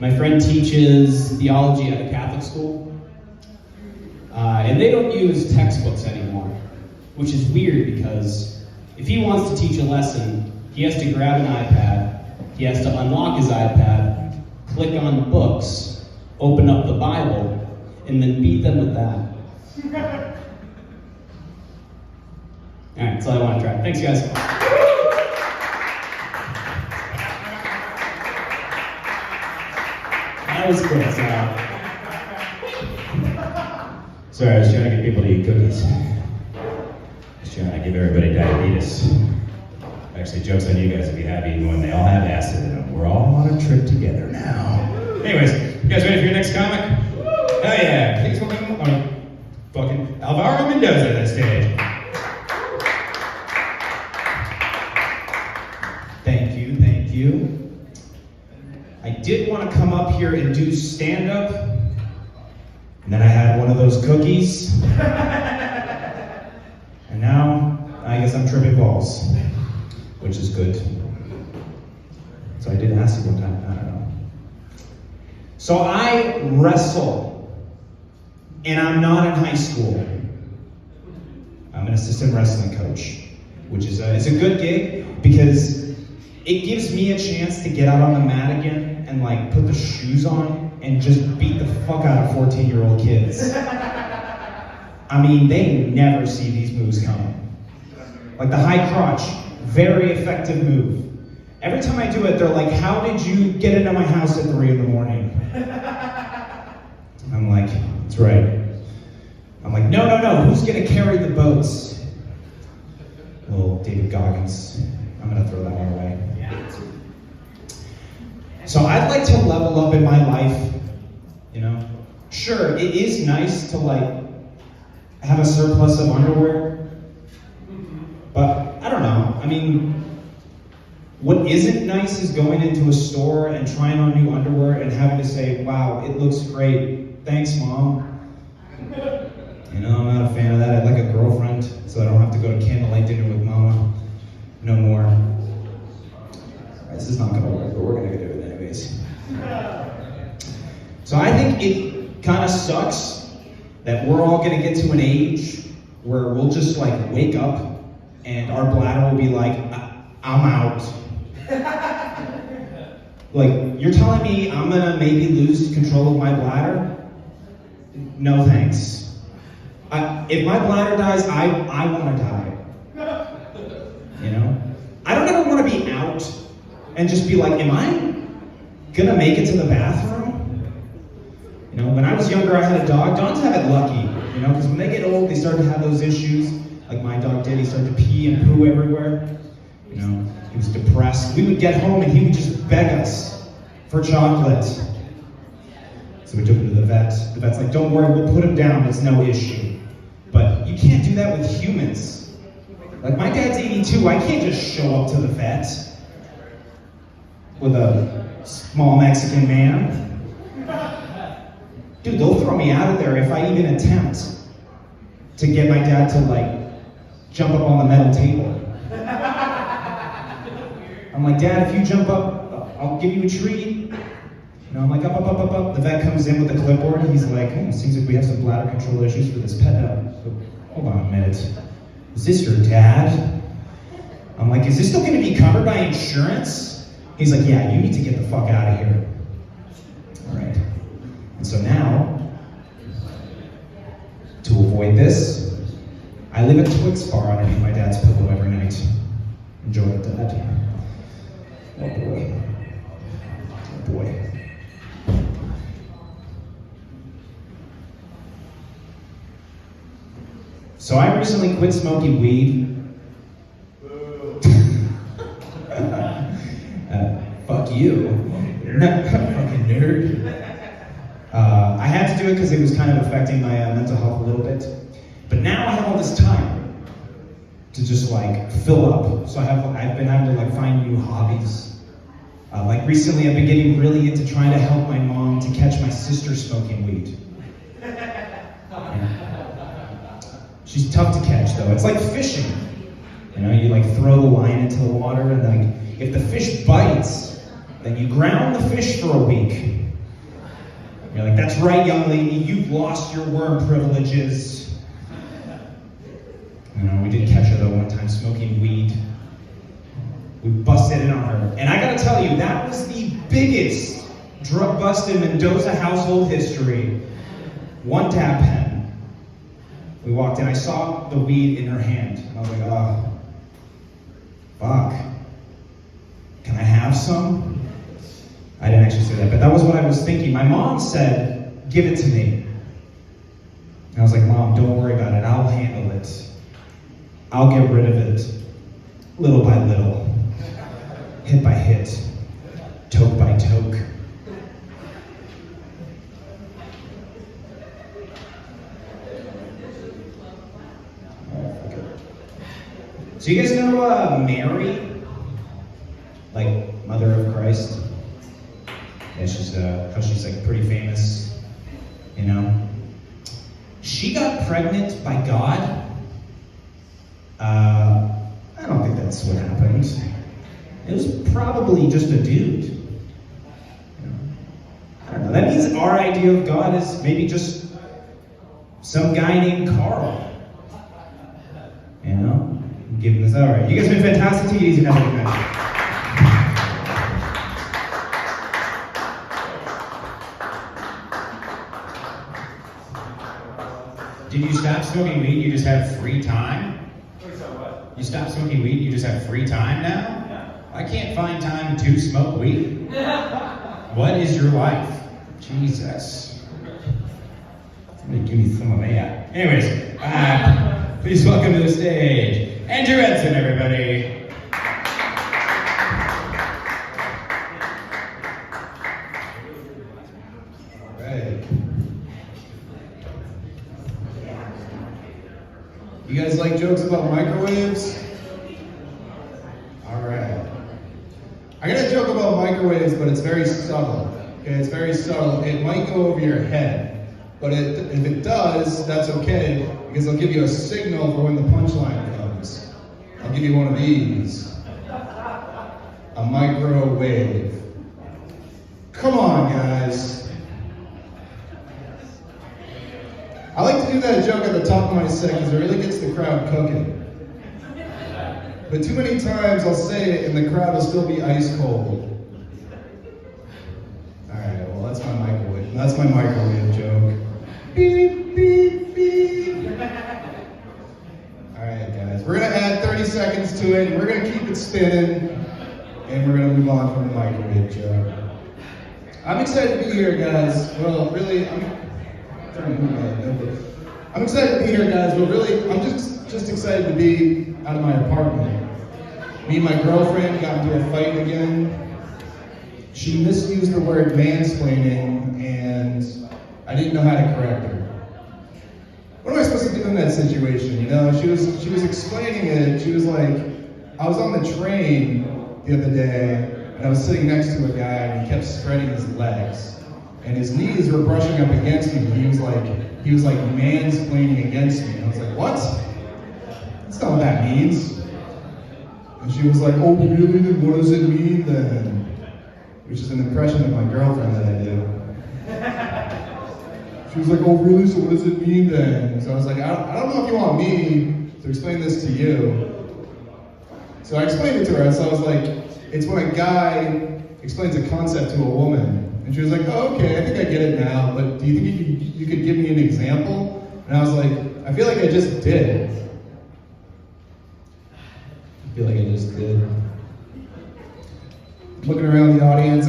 My friend teaches theology at a Catholic school, and they don't use textbooks anymore, which is weird because if he wants to teach a lesson, he has to grab an iPad, he has to unlock his iPad, click on books, open up the Bible, and then beat them with that. All right, that's all I want to try. Thanks, guys. That was cool. Sorry, I was trying to get people to eat cookies. I was trying to give everybody diabetes. Actually, joke's on you guys if you have eaten one. They all have acid in them. We're all on a trip together now. Anyways, you guys ready for your next comic? Oh yeah, please welcome fucking Alvaro Mendoza on stage. Thank you. I did want to come up here and do stand-up, and then I had one of those cookies, and now I guess I'm tripping balls, which is good. So I did acid one time, I don't know. So I wrestle, and I'm not in high school. I'm an assistant wrestling coach, which is it's a good gig because it gives me a chance to get out on the mat again and like put the shoes on and just beat the fuck out of 14-year-old kids. I mean, they never see these moves coming. Like the high crotch, very effective move. Every time I do it, they're like, how did you get into my house at 3 a.m? I'm like, that's right. I'm like, no, who's gonna carry the boats? Well, David Goggins. I'm gonna throw that one away. So I'd like to level up in my life, you know? Sure, it is nice to like have a surplus of underwear, but I don't know. I mean, what isn't nice is going into a store and trying on new underwear and having to say, wow, it looks great. Thanks, Mom. You know, I'm not a fan of that. I'd like a girlfriend so I don't have to go to candlelight dinner with Mama. No more. This is not gonna work, but we're gonna do it anyways. So I think it kind of sucks that we're all gonna get to an age where we'll just like wake up and our bladder will be like, I'm out. Like, you're telling me I'm gonna maybe lose control of my bladder? No thanks. If my bladder dies, I wanna die. You know? I don't ever wanna be out and just be like, am I gonna make it to the bathroom? You know, when I was younger, I had a dog. Dogs have it lucky, you know, because when they get old, they start to have those issues. Like my dog did, he started to pee and poo everywhere. You know, he was depressed. We would get home and he would just beg us for chocolate. So we took him to the vet. The vet's like, don't worry, we'll put him down, it's no issue. But you can't do that with humans. Like my dad's 82, I can't just show up to the vet with a small Mexican man. Dude, they'll throw me out of there if I even attempt to get my dad to like jump up on the metal table. I'm like, Dad, if you jump up, I'll give you a treat. You know, I'm like, up. The vet comes in with the clipboard. He's like, it seems like we have some bladder control issues for this pet. Hold on a minute. Is this your dad? I'm like, is this still going to be covered by insurance? He's like, yeah, you need to get the fuck out of here. All right. And so now, to avoid this, I leave a Twix bar underneath my dad's pillow every night. Enjoy it, Dad. Oh boy. Oh boy. So I recently quit smoking weed. Fuck you. Fucking nerd. I had to do it because it was kind of affecting my mental health a little bit. But now I have all this time to just like fill up. So I've been having to like find new hobbies. Like recently I've been getting really into trying to help my mom to catch my sister smoking weed. Yeah. She's tough to catch though. It's like fishing. You know, you like throw the line into the water, and like if the fish bites, then you ground the fish for a week. You're like, that's right, young lady, you've lost your worm privileges. You know, we did catch her though one time smoking weed. We busted it on her. And I gotta tell you, that was the biggest drug bust in Mendoza household history. One dab pen. We walked in, I saw the weed in her hand. And I was like, oh, fuck. Can I have some? I didn't actually say that, but that was what I was thinking. My mom said, give it to me. And I was like, Mom, don't worry about it. I'll handle it. I'll get rid of it. Little by little. Hit by hit. Toke by toke. So you guys know Mary? Like, Mother of Christ? Yeah, she's like pretty famous, you know. She got pregnant by God. I don't think that's what happened. It was probably just a dude. You know? I don't know. That means our idea of God is maybe just some guy named Carl. You know, I'm giving this out right. You guys have been fantastic. Take it easy. Have a good night. Did you stop smoking weed? You just have free time? You stop smoking weed? You just have free time now? Yeah. I can't find time to smoke weed. What is your life? Jesus. Somebody give me some of that. Anyways, please welcome to the stage, Andrew Edson, everybody. You guys like jokes about microwaves? All right. I got a joke about microwaves, but it's very subtle. Okay, it's very subtle. It might go over your head, but if it does, that's okay, because I'll give you a signal for when the punchline comes. I'll give you one of these. A microwave. Come on, guys. I like to do that joke at the top of my set because it really gets the crowd cooking. But too many times I'll say it and the crowd will still be ice cold. Alright, well that's my microwave. That's my microwave joke. Beep, beep, beep. Alright guys, we're gonna add 30 seconds to it, and we're gonna keep it spinning, and we're gonna move on from the microwave joke. I'm excited to be here, guys. Well, really, I'm excited to be here, guys, but really, I'm just excited to be out of my apartment. Me and my girlfriend got into a fight again. She misused the word mansplaining, and I didn't know how to correct her. What am I supposed to do in that situation? You know, she was explaining it. She was like, I was on the train the other day, and I was sitting next to a guy, and he kept spreading his legs. And his knees were brushing up against me. He was like mansplaining against me. And I was like, what? That's not what that means. And she was like, oh really? Then what does it mean then? Which is an impression of my girlfriend that I do. She was like, oh really? So what does it mean then? So I was like, I don't know if you want me to explain this to you. So I explained it to her. So I was like, it's when a guy explains a concept to a woman. And she was like, oh, okay, I think I get it now, but do you think you could give me an example? And I was like, I feel like I just did. I feel like I just did. Looking around the audience.